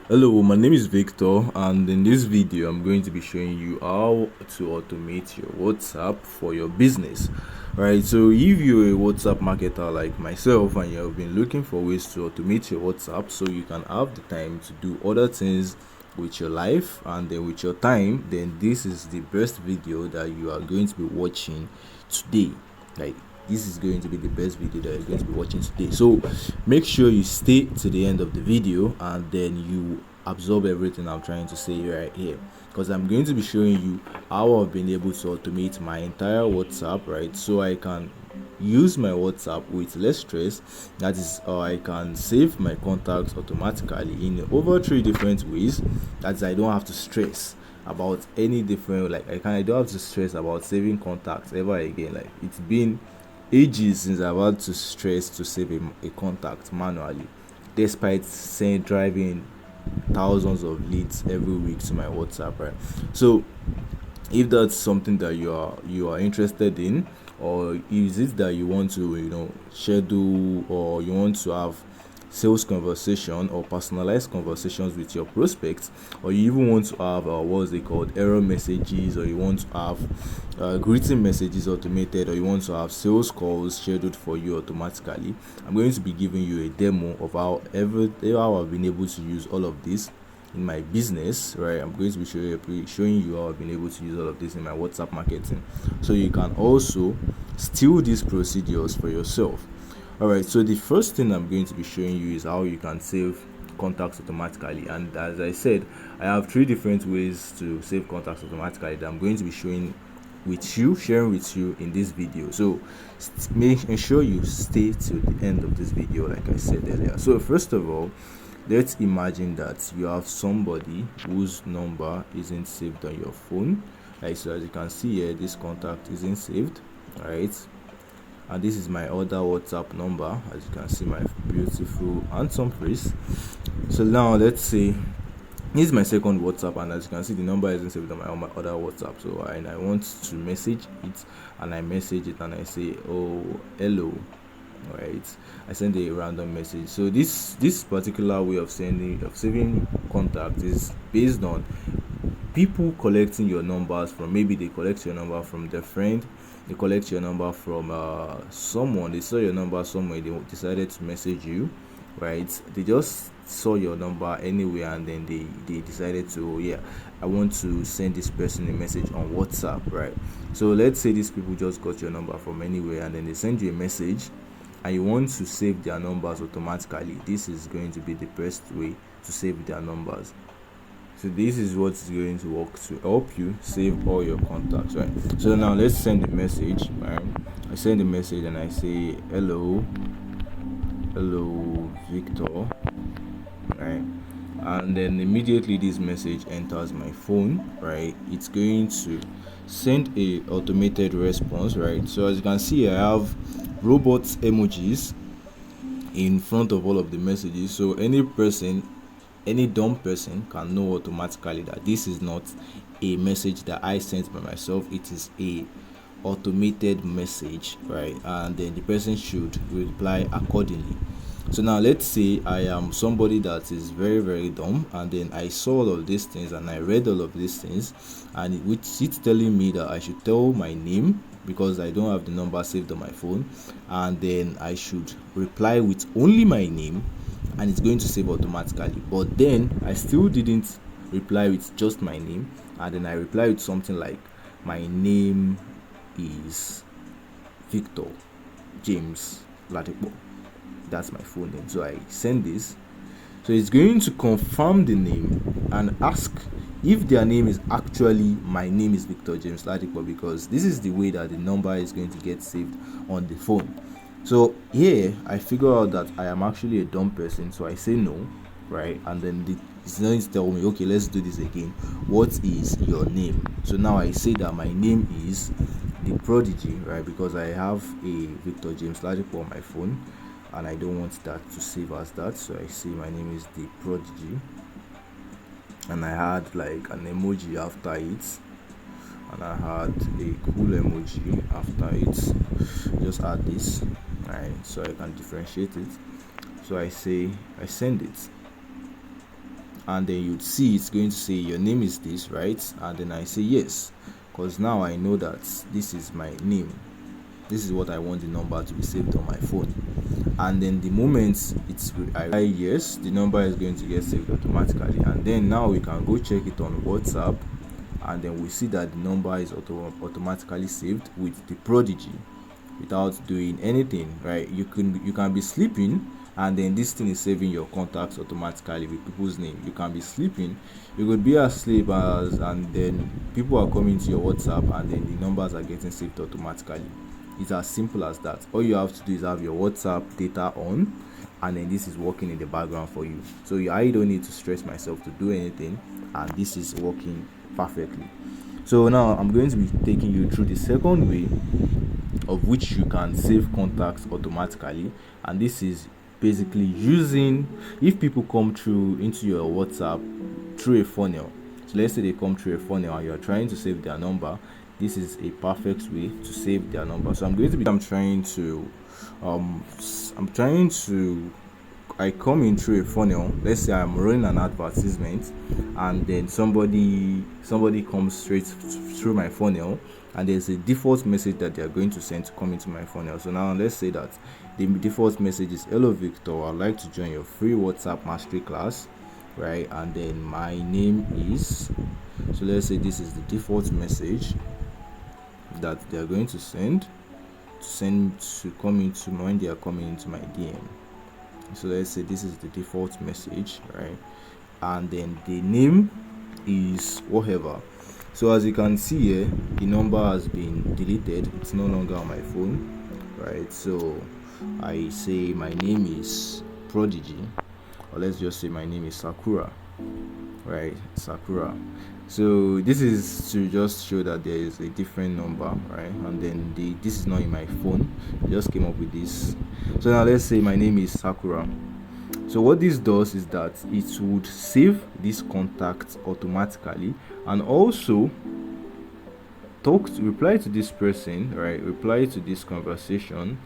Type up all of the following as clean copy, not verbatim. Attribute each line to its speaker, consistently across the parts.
Speaker 1: Hello, my name is Victor, and in this video, I'm going to be showing you how to automate your WhatsApp for your business. Right, so if you're a WhatsApp marketer like myself and you have been looking for ways to automate your WhatsApp so you can have the time to do other things with your life and then with your time, then this is the best video that you are going to be watching today. Like, this is going to be the best video that you're going to be watching today, so make sure you stay to the end of the video and then you absorb everything I'm trying to say right here, because I'm going to be showing you how I've been able to automate my entire WhatsApp, right? So I can use my WhatsApp with less stress. That is, I can save my contacts automatically in over 3 different ways. That I don't have to stress about any different, like I don't have to stress about saving contacts ever again. Like, it's been ages since I've had to stress to save a contact manually, despite saying driving thousands of leads every week to my WhatsApp, right? So if that's something that you are interested in, or is it that you want to schedule, or you want to have sales conversation or personalized conversations with your prospects, or you even want to have what's it called, error messages, or you want to have greeting messages automated, or you want to have sales calls scheduled for you automatically, I'm going to be giving you a demo of how I've been able to use all of this in my business, right? I'm going to be showing you how I've been able to use all of this in my WhatsApp marketing, so you can also steal these procedures for yourself. All right, so the first thing I'm going to be showing you is how you can save contacts automatically. And as I said, I have 3 different ways to save contacts automatically that I'm going to be sharing with you in this video. So make ensure you stay till the end of this video, like I said earlier. So first of all, let's imagine that you have somebody whose number isn't saved on your phone. Like, so as you can see here, this contact isn't saved, right? And this is my other WhatsApp number. As you can see, my beautiful handsome face. So now let's say this is my second WhatsApp, and as you can see, the number isn't saved on my other WhatsApp. So I want to message it, and I message it, and I say, oh, hello, right? I send a random message. So this particular way of saving contact is based on people collecting your numbers from, maybe they collect your number from their friend, they collect your number from someone, they saw your number somewhere, they decided to message you, right? They just saw your number anywhere, and then they decided to, yeah, I want to send this person a message on WhatsApp, right? So let's say these people just got your number from anywhere, and then they send you a message, and you want to save their numbers automatically. This is going to be the best way to save their numbers. So this is what is going to work to help you save all your contacts, right? So now let's send a message, right? I send a message and I say, hello Victor, right? And then immediately this message enters my phone, right? It's going to send a automated response, right? So as you can see, I have robot emojis in front of all of the messages, so any dumb person can know automatically that this is not a message that I sent by myself. It is a automated message, right? And then the person should reply accordingly. So now let's say I am somebody that is very very dumb, and then I saw all of these things and I read all of these things, and which it's telling me that I should tell my name, because I don't have the number saved on my phone, and then I should reply with only my name, and it's going to save automatically. But then I still didn't reply with just my name, and then I reply with something like, my name is Victor James Ladipo. That's my full name. So I send this. So it's going to confirm the name and ask if their name is actually my name is Victor James Ladipo, because this is the way that the number is going to get saved on the phone. So here I figure out that I am actually a dumb person, so I say no, right? And then it's going to tell me, okay, let's do this again. What is your name? So now I say that my name is the Prodigy, right? Because I have a Victor James Ladipo on my phone, and I don't want that to save as that. So I say my name is the Prodigy, and I had like an emoji after it, and I had a cool emoji after it. Just add this, right? So I can differentiate it. So I say I send it, and then you'd see it's going to say your name is this, right? And then I say yes, because now I know that this is my name. This is what I want the number to be saved on my phone. And then the moment I write yes, the number is going to get saved automatically. And then now we can go check it on WhatsApp, and then we see that the number is automatically saved with the Prodigy without doing anything, right? You can be sleeping, and then this thing is saving your contacts automatically with people's name. You can be sleeping, you could be asleep, and then people are coming to your WhatsApp, and then the numbers are getting saved automatically. It's as simple as that. All you have to do is have your WhatsApp data on, and then this is working in the background for you. So I don't need to stress myself to do anything, and this is working perfectly. So now I'm going to be taking you through the second way of which you can save contacts automatically, and this is basically using, if people come through into your WhatsApp through a funnel. So let's say they come through a funnel and you're trying to save their number. This is a perfect way to save their number. So I'm trying to I come in through a funnel. Let's say I'm running an advertisement, and then somebody comes straight through my funnel, and there's a default message that they are going to send to come into my funnel. So now let's say that the default message is, hello Victor, I'd like to join your free WhatsApp mastery class, right? And then my name is, so let's say this is the default message that they are going to send to come into when they are coming into my DM. So let's say this is the default message, right? And then the name is whatever. So as you can see here, the number has been deleted. It's no longer on my phone, right? So I say my name is Prodigy, or let's just say my name is Sakura, right? Sakura. So this is to just show that there is a different number, right? And then this is not in my phone. I just came up with this. So now let's say my name is Sakura. So what this does is that it would save this contact automatically, and also reply to this person, right? Reply to this conversation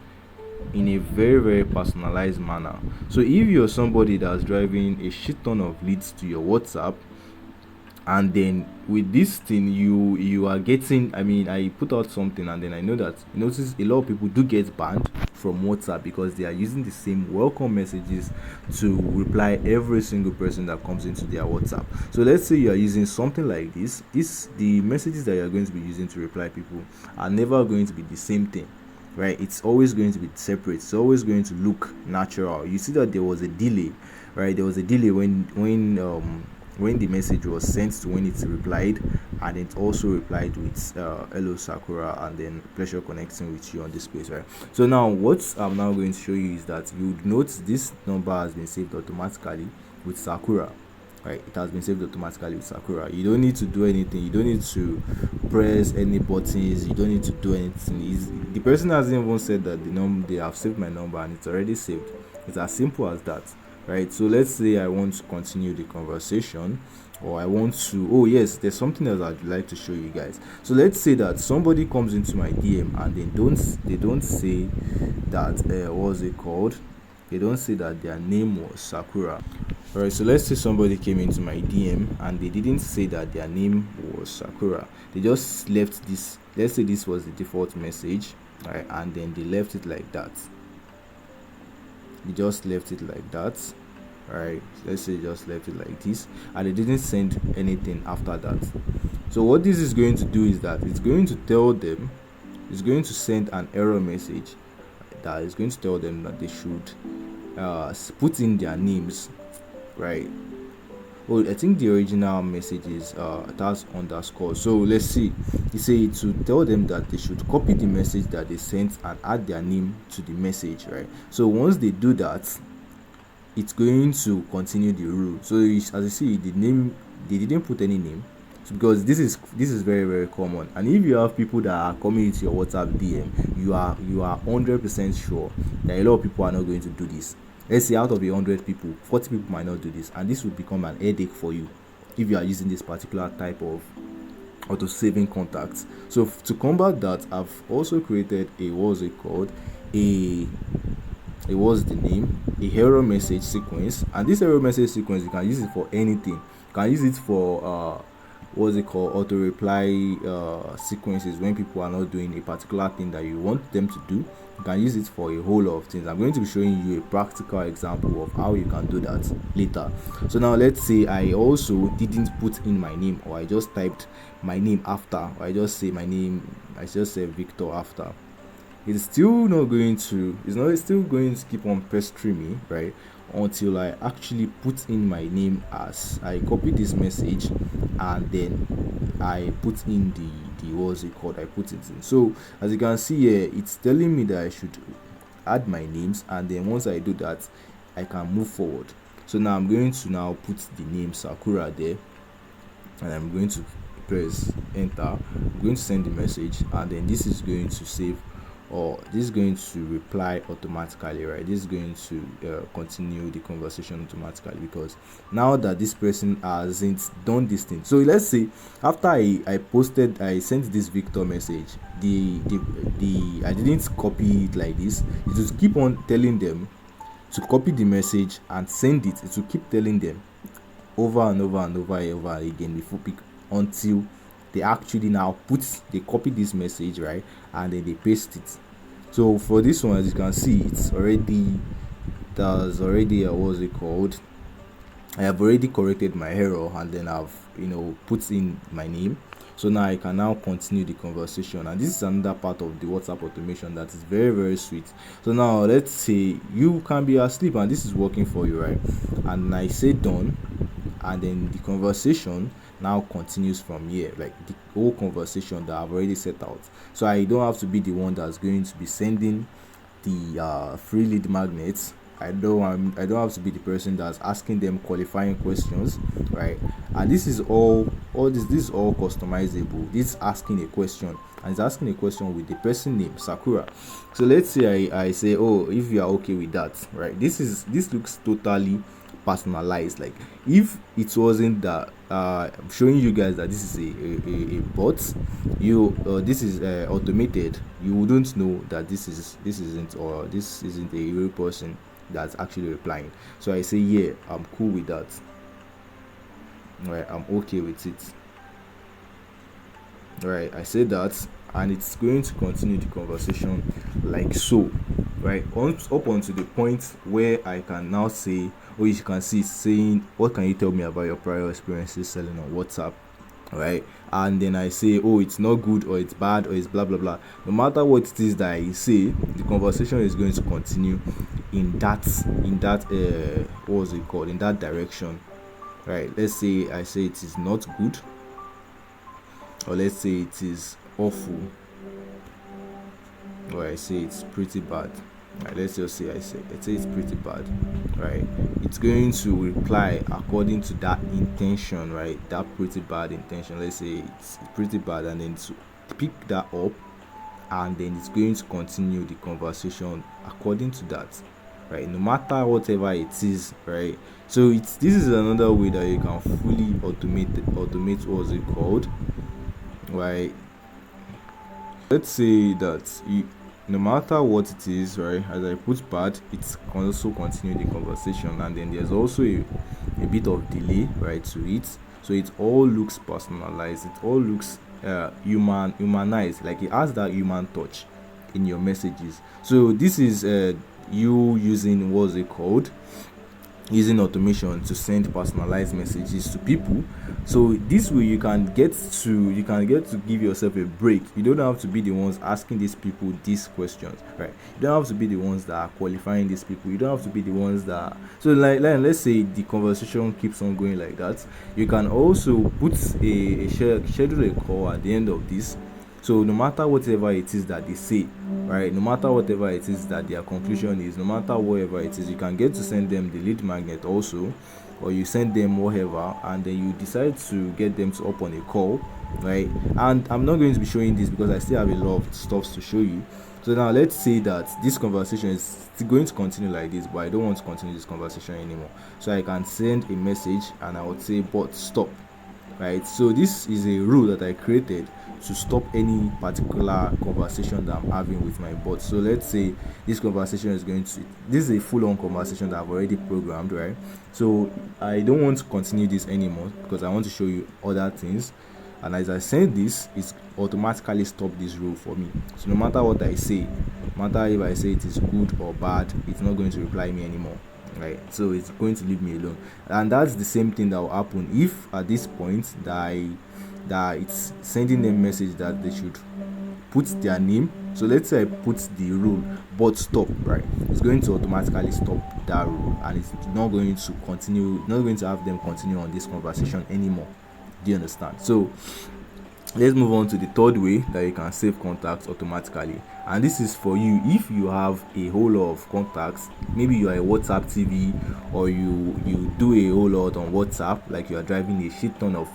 Speaker 1: in a very, very personalized manner. So if you're somebody that's driving a shit ton of leads to your WhatsApp, and then with this thing you are getting, I put out something, and then I notice a lot of people do get banned from WhatsApp because they are using the same welcome messages to reply every single person that comes into their WhatsApp. So let's say you are using something like this, the messages that you are going to be using to reply people are never going to be the same thing, right? It's always going to be separate. It's always going to look natural. You see that there was a delay, right? There was a delay when the message was sent to when it's replied, and it also replied with hello Sakura, and then pleasure connecting with you on this space, right? So now what I'm now going to show you is that you would note this number has been saved automatically with Sakura, right? It has been saved automatically with Sakura. You don't need to do anything. You don't need to press any buttons. You don't need to do anything. The person hasn't even said that they have saved my number and it's already saved. It's as simple as that, right? So let's say I want to continue the conversation, or I want to, oh yes, there's something else I'd like to show you guys. So let's say that somebody comes into my DM and they don't say that what's it called, they don't say that their name was Sakura. All right, so let's say somebody came into my DM and they didn't say that their name was Sakura. They just left this, let's say this was the default message, right? And then they left it like that. They just left it like that, right? Let's say just left it like this, and they didn't send anything after that. So what this is going to do is that it's going to tell them, it's going to send an error message that is going to tell them that they should put in their names, right? Well, I think the original message is that's underscore. So let's see. You say to tell them that they should copy the message that they sent and add their name to the message, right? So once they do that, it's going to continue the rule. So as you see, the name, they didn't put any name, because this is very, very common. And if you have people that are coming into your WhatsApp DM, you are 100% sure that a lot of people are not going to do this. Let's say out of 100 people, 40 people might not do this, and this would become an headache for you if you are using this particular type of auto-saving contacts. So to combat that, I've also created a it was the name, a error message sequence, and this error message sequence you can use it for anything. You can use it for what's it called, auto reply sequences when people are not doing a particular thing that you want them to do. You can use it for a whole lot of things. I'm going to be showing you a practical example of how you can do that later. So now let's say I also didn't put in my name, or I just typed my name after, or I just say my name, I just say Victor after. It's still not going to, it's still going to keep on pestering me, right, until I actually put in my name. As I copy this message and then I put in the what's it called, I put it in. So as you can see here, it's telling me that I should add my names, and then once I do that, I can move forward. So now I'm going to now put the name Sakura there, and I'm going to press enter. I'm going to send the message, and then this is going to save, or this is going to reply automatically, right? This is going to continue the conversation automatically, because now that this person hasn't done this thing. So let's say after I sent this Victor message, the I didn't copy it like this. It will keep on telling them to copy the message and send it. It will keep telling them over and over and over and over again before until they actually now they copy this message, right, and then they paste it. So for this one, as you can see, there's already what's it called, I have already corrected my error, and then I've put in my name. So now I can now continue the conversation, and this is another part of the WhatsApp automation that is very, very sweet. So now let's say you can be asleep and this is working for you, right, and I say done, and then the conversation now continues from here, like the whole conversation that I've already set out. So I don't have to be the one that's going to be sending the free lead magnets. I don't have to be the person that's asking them qualifying questions, right? And this is this is all customizable. This is asking a question, and it's asking a question with the person name Sakura. So let's say I say, oh, if you are okay with that, right? This looks totally personalized. Like if it wasn't that I'm showing you guys that this is a bot, this is automated, you wouldn't know that this isn't a real person that's actually replying. So I say, yeah, I'm cool with that, right? I'm okay with it, right? I say that, and it's going to continue the conversation like so, right, up until the point where I can now say, or you can see it's saying, what can you tell me about your prior experiences selling on WhatsApp, right? And then I say, oh, it's not good, or it's bad, or it's blah blah blah. No matter what it is that I say, the conversation is going to continue in that what's it called, in that direction, right? Let's say I say it is not good, or let's say it is awful, or I say it's pretty bad, right? Let's just say I say it's pretty bad, right? It's going to reply according to that intention, right? That pretty bad intention. Let's say it's pretty bad, and then to pick that up, and then it's going to continue the conversation according to that, right? No matter whatever it is, right? So this is another way that you can fully automate what's it called, right? Let's say that no matter what it is, right, as I put bad, it's also continue the conversation, and then there's also a bit of delay, right, to it. So it all looks personalized, it all looks humanized, like it has that human touch in your messages. So this is you using what's it called, using automation to send personalized messages to people. So this way you can get to give yourself a break. You don't have to be the ones asking these people these questions, right? You don't have to be the ones that are qualifying these people. You don't have to be the ones that so like let's say the conversation keeps on going like that. You can also put schedule a call at the end of this. So no matter whatever it is that they say, right, no matter whatever it is that their conclusion is, no matter whatever it is, you can get to send them the lead magnet also, or you send them whatever, and then you decide to get them to up on a call, right? And I'm not going to be showing this because I still have a lot of stuff to show you. So now let's say that this conversation is going to continue like this, but I don't want to continue this conversation anymore. So I can send a message and I would say, but stop, right? So this is a rule that I created to stop any particular conversation that I'm having with my bot. So let's say this conversation is going to, this is a full-on conversation that I've already programmed, right? So I don't want to continue this anymore because I want to show you other things. And as I send this, it's automatically stop this rule for me. So no matter what I say, no matter if I say it is good or bad, it's not going to reply me anymore, right? So it's going to leave me alone. And that's the same thing that will happen if at this point that it's sending them message that they should put their name. So let's say I put the rule but stop, right? It's going to automatically stop that rule, and it's not going to continue, not going to have them continue on this conversation anymore. Do you understand? So let's move on to the third way that you can save contacts automatically. And this is for you if you have a whole lot of contacts. Maybe you are a WhatsApp TV, or you do a whole lot on WhatsApp, like you are driving a shit ton of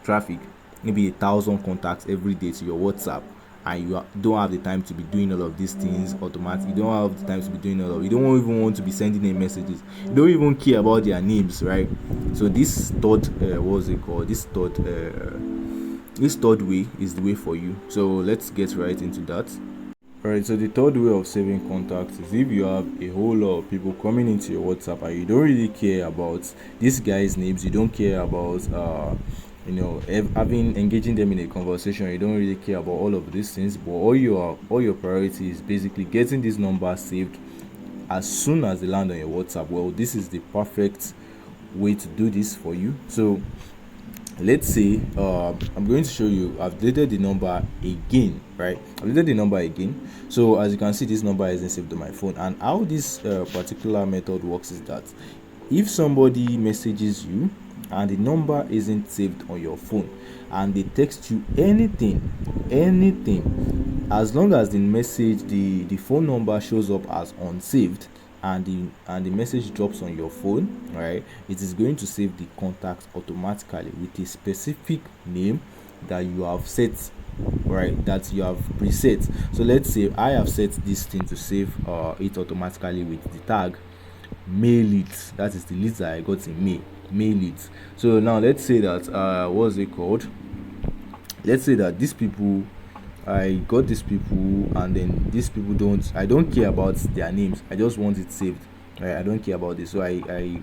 Speaker 1: traffic, maybe 1,000 contacts every day to your WhatsApp, and don't have the time to be doing all of these things automatic. You don't have the time to be doing all of, you don't even want to be sending them messages, you don't even care about their names, right? So this third this third way is the way for you. So let's get right into that. Alright, so the third way of saving contacts is if you have a whole lot of people coming into your WhatsApp and you don't really care about these guys' names, you don't care about having engaging them in a conversation, you don't really care about all of these things, but all your priority is basically getting this number saved as soon as they land on your WhatsApp. Well, this is the perfect way to do this for you. So let's say I'm going to show you. I've deleted the number again, right? I've deleted the number again. So as you can see, this number isn't saved on my phone. And how this particular method works is that if somebody messages you and the number isn't saved on your phone, and they text you anything, as long as the message, the phone number shows up as unsaved, and the message drops on your phone, right, it is going to save the contact automatically with a specific name that you have set, right, that you have preset. So let's say I have set this thing to save it automatically with the tag mail leads. That is the leads that I got in mail leads. So now let's say that what's it called, let's say that these people, I got these people, and then these people I don't care about their names, I just want it saved, right? I don't care about this. So I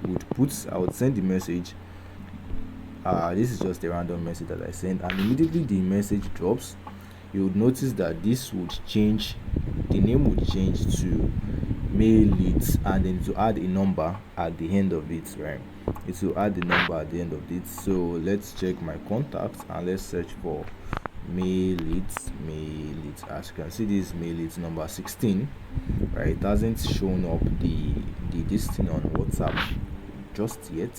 Speaker 1: would send the message. This is just a random message that I sent, and immediately the message drops, you would notice that this would change, the name would change to mail leads, and then to add a number at the end of it, right? It will add the number at the end of it. So let's check my contacts and let's search for mail leads. As you can see, this mail leads number 16, right? It hasn't shown up this thing on WhatsApp just yet.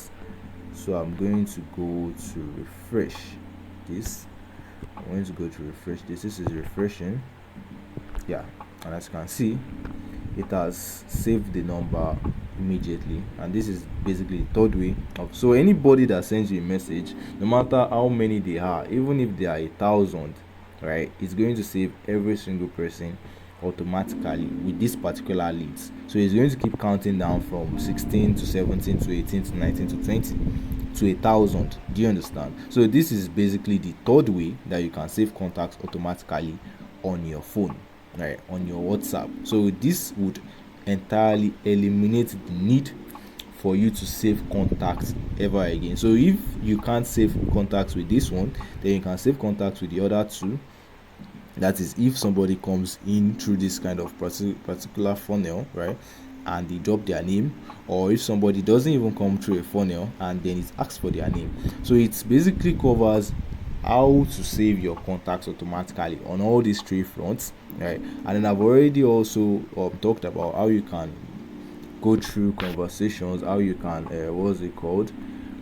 Speaker 1: So I'm going to go to refresh this. This is refreshing, yeah, and as you can see, it has saved the number immediately. And this is basically the third way of, so anybody that sends you a message, no matter how many they are, even if they are 1,000, right, it's going to save every single person automatically with this particular leads. So it's going to keep counting down from 16 to 17 to 18 to 19 to 20 to 1,000. Do you understand? So this is basically the third way that you can save contacts automatically on your phone, right, on your WhatsApp. So this would entirely eliminate the need for you to save contacts ever again. So if you can't save contacts with this one, then you can save contacts with the other two. That is, if somebody comes in through this kind of particular funnel, right, and they drop their name, or if somebody doesn't even come through a funnel and then it asks for their name. So it basically covers how to save your contacts automatically on all these three fronts, right? And then I've already also talked about how you can go through conversations, how you can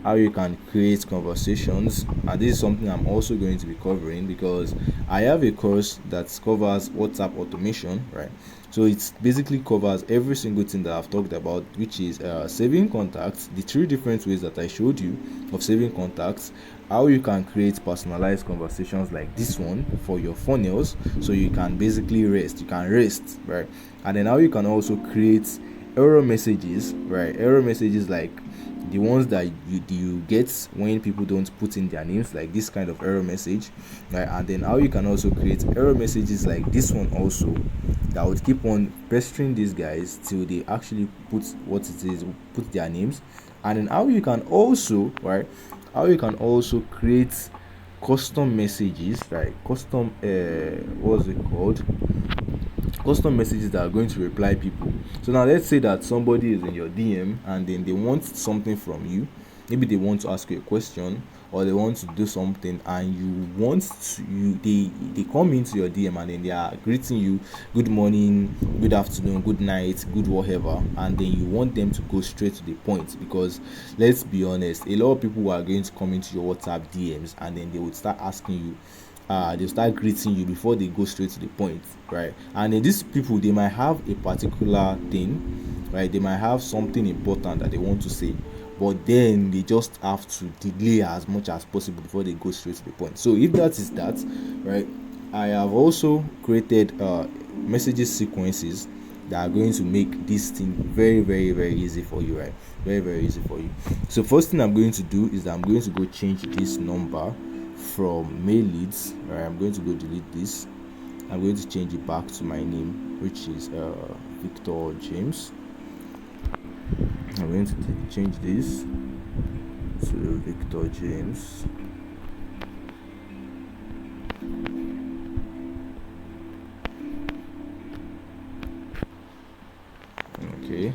Speaker 1: how you can create conversations. And this is something I'm also going to be covering, because I have a course that covers WhatsApp automation, right? So it basically covers every single thing that I've talked about, which is saving contacts, the three different ways that I showed you of saving contacts, how you can create personalized conversations like this one for your funnels, so you can basically rest, right? And then how you can also create error messages, right? Error messages like the ones that you get when people don't put in their names, like this kind of error message, right? And then how you can also create error messages like this one also, that would keep on pestering these guys till they actually put what it is, put their names. And then how you can also, right, how you can also create custom messages, right? Custom what's it called, custom messages that are going to reply people. So now let's say that somebody is in your DM and then they want something from you. Maybe they want to ask you a question, or they want to do something, and you want to, they come into your DM and then they are greeting you, good morning, good afternoon, good night, good whatever, and then you want them to go straight to the point. Because let's be honest, a lot of people are going to come into your WhatsApp DMs and then they would start asking you, they'll start greeting you before they go straight to the point, right? And then these people, they might have a particular thing, right? They might have something important that they want to say, but then they just have to delay as much as possible before they go straight to the point. So if that is that, right, I have also created messages sequences that are going to make this thing very, very, very easy for you, right? Very, very easy for you. So first thing I'm going to do is that I'm going to go change this number from mail leads, right? I'm going to go delete this. I'm going to change it back to my name, which is Victor James. I'm going to change this to Victor James. Okay,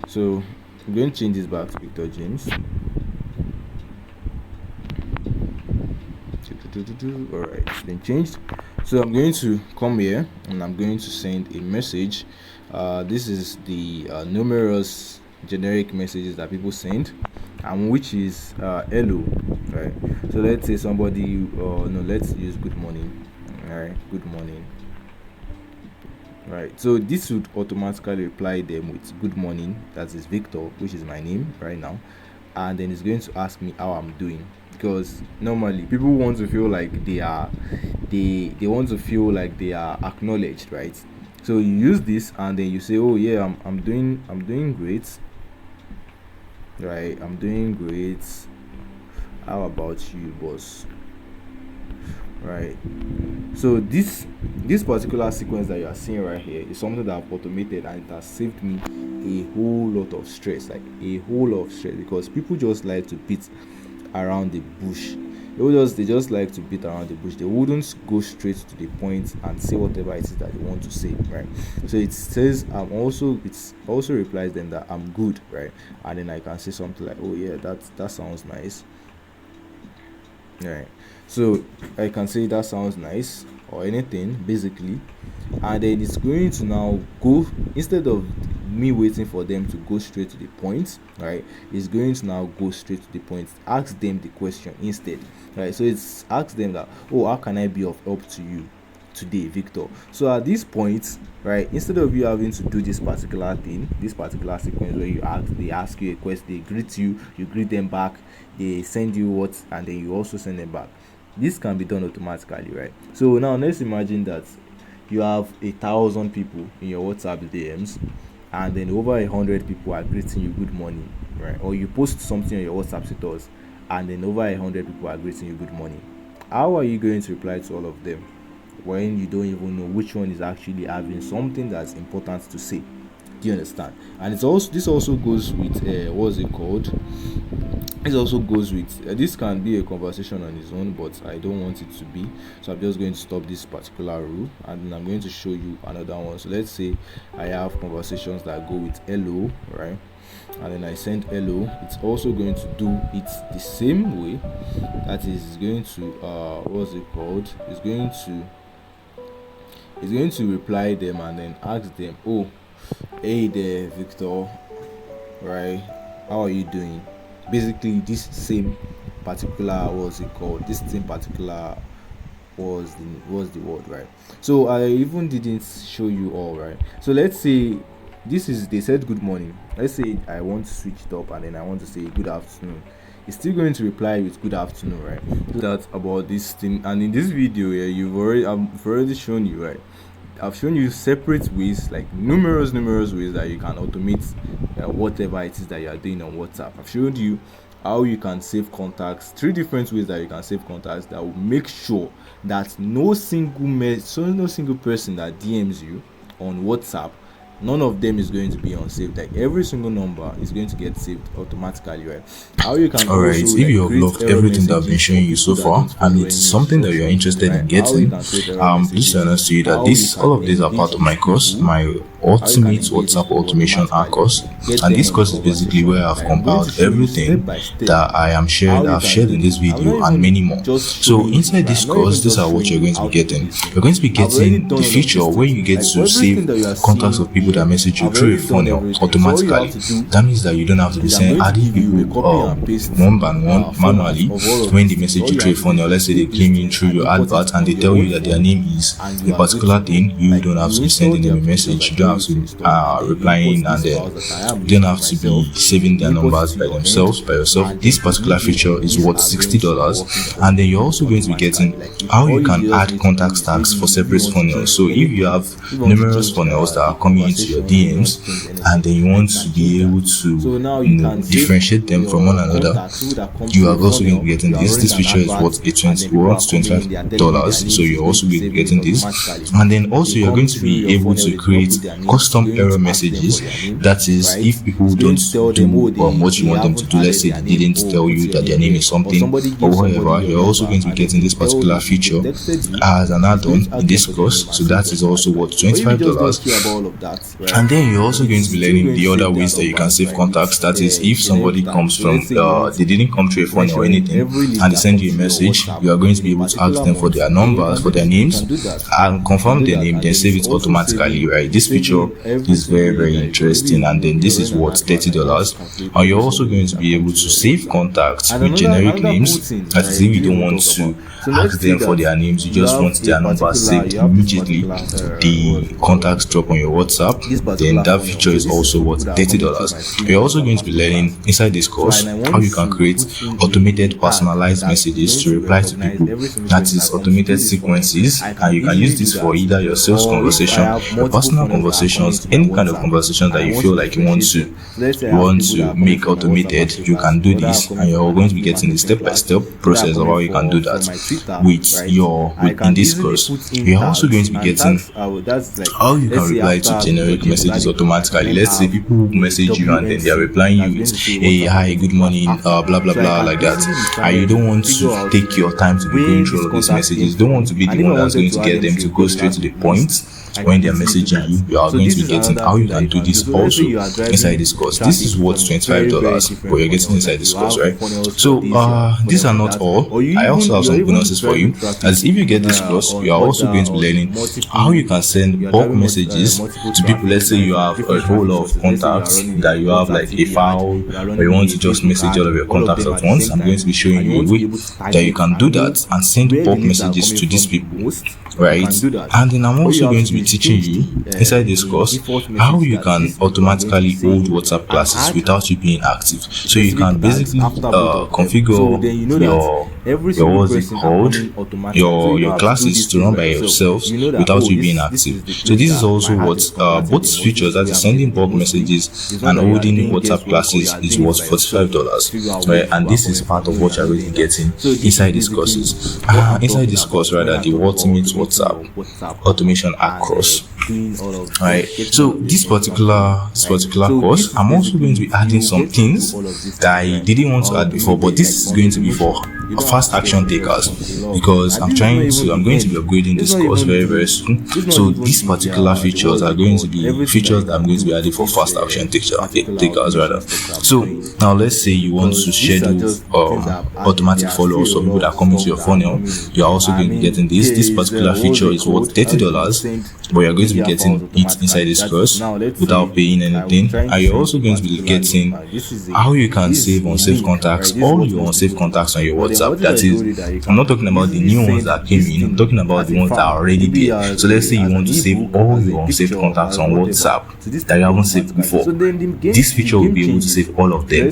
Speaker 1: so I'm going to change this back to Victor James. All right, it's been changed. So I'm going to come here and I'm going to send a message. This is the numerous generic messages that people send, and which is hello, right? So let's say somebody, no, let's use good morning. All right, good morning. Right, so this would automatically reply them with good morning. That is Victor, which is my name right now, and then it's going to ask me how I'm doing. Because normally people want to feel like they want to feel like they are acknowledged, right? So you use this and then you say, oh yeah, I'm doing great, right? I'm doing great. How about you, boss? Right. So this particular sequence that you are seeing right here is something that I've automated, and it has saved me a whole lot of stress, like a whole lot of stress, because people just like to beat around the bush. They just like to beat around the bush. They wouldn't go straight to the point and say whatever it is that they want to say, right? So it says it also replies them that I'm good, right? And then I can say something like, oh yeah, that sounds nice. Right, so I can say that sounds nice or anything basically, and then it's going to now go, instead of me waiting for them to go straight to the point, right? It's going to now go straight to the point, ask them the question instead, right? So it's ask them that, oh, how can I be of help to you today, Victor? So at this point, right, instead of you having to do this particular thing, this particular sequence where they ask you a question, they greet you, you greet them back, they send you what, and then you also send them back. This can be done automatically, right? So now let's imagine that you have 1,000 people in your WhatsApp DMs, and then over 100 people are greeting you good morning, right? Or you post something on your WhatsApp status, and then over 100 people are greeting you good morning. How are you going to reply to all of them when you don't even know which one is actually having something that's important to say? Do you understand? And this also goes with what's it called? This also goes with this can be a conversation on its own, but I don't want it to be. So I'm just going to stop this particular rule, and then I'm going to show you another one. So let's say I have conversations that go with hello, right? And then I send hello. It's also going to do it the same way. That is going to what's it called? It's going to reply them and then ask them, oh, hey there, Victor, right? How are you doing? Basically, this same particular, what's it called? This same particular was the word, right? So I even didn't show you all, right? So let's say they said good morning. Let's say I want to switch it up and then I want to say good afternoon. It's still going to reply with good afternoon, right? So that's about this thing. And in this video here, I've already shown you, right, I've shown you separate ways, like numerous ways that you can automate whatever it is that you are doing on WhatsApp. I've showed you how you can save contacts, 3 different ways that you can save contacts that will make sure that no single person that DMs you on WhatsApp, none of them is going to be unsaved. Like every single number is going to get saved automatically, right? How you can
Speaker 2: Alright, if you have loved everything that I've been showing you so far and it's something that you're interested in getting, please announce to you that all of these are part of my course, my Ultimate WhatsApp Automation course. And this course is basically where I've compiled everything that I've shared in this video and many more. So inside this course, these are what you're going to be getting. You're going to be getting the feature where you get to save contacts of people that message you through a funnel automatically. That means that you don't have to be adding people one by one manually when they message you through a funnel. Let's say they came in through your advert and they tell you that their name is a particular thing. You don't have to be sending them a message. You don't have to replying, and then you don't have to be saving their numbers by yourself. This particular feature is worth $60, and then you're also going to be getting how you can add contact tags for separate funnels. So if you have numerous funnels that are coming into your DMs and then you want to be able to differentiate them from one another, you are also going to be getting this. This feature is worth $25, so you're also going to be getting this. And then also you're going to be able to create custom error messages. That is, if people don't do what you want them to do, let's say they didn't tell you that their name is something or whatever, you're also going to be getting this particular feature as an add-on in this course. So that is also worth $25. And then you're also going to be learning the other ways that you can save contacts. That is, if somebody comes from they didn't come through a phone or anything and they send you a message, you are going to be able to ask them for their numbers, for their names, and confirm their name, then save it automatically, right? This feature is very interesting, and then this is worth $30. And you're also going to be able to save contacts with generic names. That is, if you don't want to ask them for their names, you just want their number saved immediately, the contacts drop on your WhatsApp, then that feature is also worth $30. You're also going to be learning inside this course how you can create automated personalized messages to reply to people. That is, automated sequences, and you can use this for either your sales conversation, your personal conversations, any kind of conversations that you feel like you want to make automated. You can do this, and you're going to be getting the step-by-step process of how you can do that in this course. You're also going to be getting how you can reply to generic messages automatically. Let's say people message you and then they are replying you with hey, hi, good morning, blah blah blah, like that, and you don't want to take your time to be going through all of these messages. You don't want to be the one that's going to get them to go straight to the point when they are messaging you. You are going to be getting how you can do this also inside this course. This is worth $25, but you're getting inside this course, right? So these are not all. I also have some bonuses for you. As if you get this course, you are also going to be learning how you can send bulk messages to people. Let's say you have a whole lot of contacts, that you have like a file, or you want to just message all of your contacts at once. I'm going to be showing you a way that you can do that and send bulk messages to these people, right? And then I'm also going to be teaching you inside this course how you can automatically hold WhatsApp classes without you being active. So you can basically configure your classes to run by yourselves without you being active. So this is also what both features, that is sending bulk messages and holding WhatsApp classes, is worth $45, right? And this is part of what you're really getting inside these courses. Inside this course, rather, the Ultimate WhatsApp Automation course. Right. So this particular course, I'm also going to be adding some things that I didn't want to add before, but this is going to be for fast action takers, because I'm going to be upgrading this course very soon. So these particular features are going to be features that I'm going to be adding for fast action takers rather. So now let's say you want to schedule automatic follow-ups for people that come into your funnel. You're also going to be getting this. This particular feature is worth $30, but you're going to be getting it inside this course without paying anything. And you're also going to be getting how you can save unsaved contacts, all your unsaved contacts on your WhatsApp. WhatsApp. That is, I'm not talking about the new ones that came in. I'm talking about the ones that are already there. So let's say you want to save all your unsaved contacts on WhatsApp that you haven't saved before. This feature will be able to save all of them,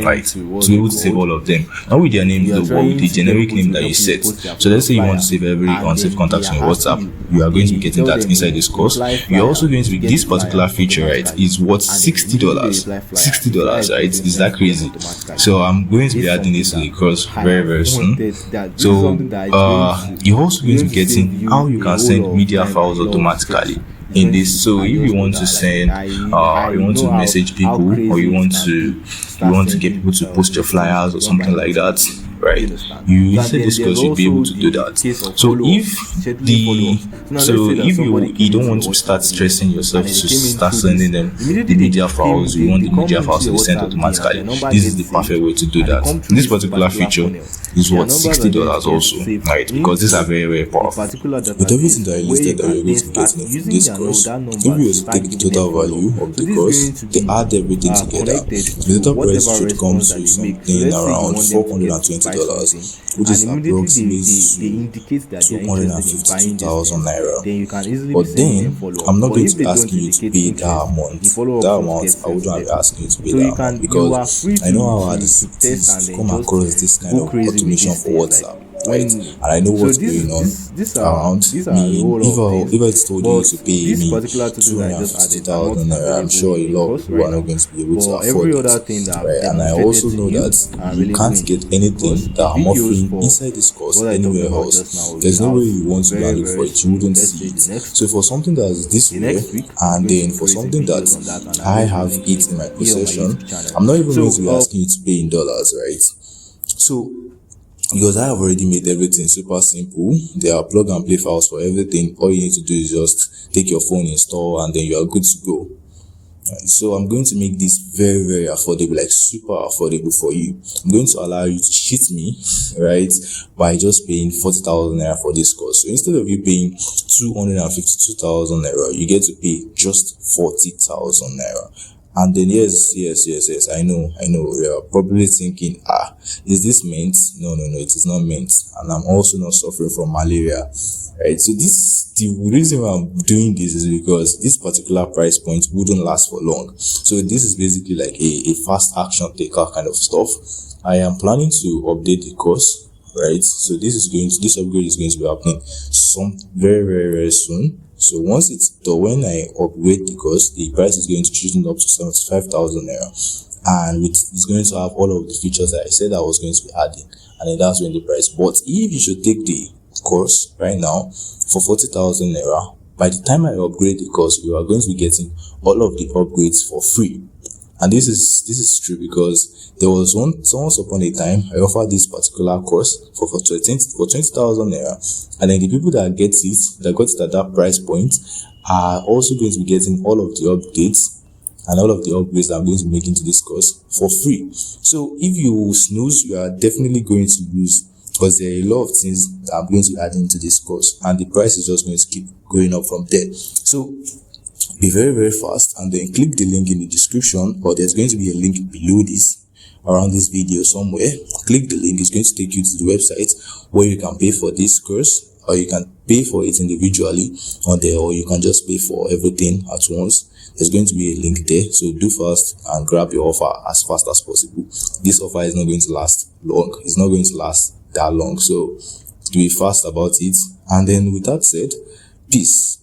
Speaker 2: right? To be able to save all of them. Not with their names though, but with the generic name that you set. So let's say you want to save every unsaved contact on your WhatsApp. You are going to be getting that inside this course. You're also going to be, this particular feature, right, is worth $60. $60, right? Is that crazy? So I'm going to be adding this to the course very, very soon. So you're also going to be getting how you can send media files automatically in this. So if you want to send you want to message people, or you want to get people to post your flyers or something like that, right, you inside this course you'll be able to do that. So if you don't want to start stressing yourself to start sending them the media files, you want the media files to be sent automatically, this is the perfect way to do that. This particular feature is worth $60 also, right? Because these are very, very powerful.
Speaker 3: With everything that I listed that you're going to be getting in this course, if you were to take the total value of the course, they add everything together, the total price should come to something around $420, which is approximately 252,000 naira. But then I'm not going to be asking you to pay that amount. That amount I wouldn't be asking you to pay that amount, because I know how hard it is to come across this kind of automation for WhatsApp, right? And I know what's going on around me. If I told you to pay me 250,000 naira, I'm sure a lot of people are not going to be able to afford it, right? And I also know that you can't get anything that I'm offering inside this course anywhere else. There's no way you want to go and look for it, you wouldn't see it. So for something that is this way, and then for something that I have it in my possession, I'm not even going to be asking you to pay in dollars, right? So because I have already made everything super simple, there are plug and play files for everything. All you need to do is just take your phone, install, and then you are good to go. Right, so I'm going to make this very, very affordable, like super affordable for you. I'm going to allow you to cheat me, right, by just paying 40,000 naira for this course. So instead of you paying 252,000 naira, you get to pay just 40,000 naira. And then yes, I know, we are probably thinking, is this mint? No, it is not mint. And I'm also not suffering from malaria, right? So the reason why I'm doing this is because this particular price point wouldn't last for long. So this is basically like a fast action taker kind of stuff. I am planning to update the course, right? So this upgrade is going to be happening very, very, very soon. So once it's done, when I upgrade the course, the price is going to shoot up to 75,000 naira, and it's going to have all of the features that I said I was going to be adding, and then that's when the price. But if you should take the course right now for 40,000 naira, by the time I upgrade the course, you are going to be getting all of the upgrades for free. And this is true because there was once upon a time I offered this particular course for 20,000 naira, and then the people that got it at that price point are also going to be getting all of the updates and all of the upgrades that I'm going to be making to this course for free. So if you snooze, you are definitely going to lose, because there are a lot of things that I'm going to be adding to this course, and the price is just going to keep going up from there. So be very, very fast, and then click the link in the description, or there's going to be a link below this, around this video somewhere. Click the link, it's going to take you to the website where you can pay for this course, or you can pay for it individually on there, or you can just pay for everything at once. There's going to be a link there, so do fast and grab your offer as fast as possible. This offer is not going to last long, it's not going to last that long, so be fast about it. And then with that said, peace.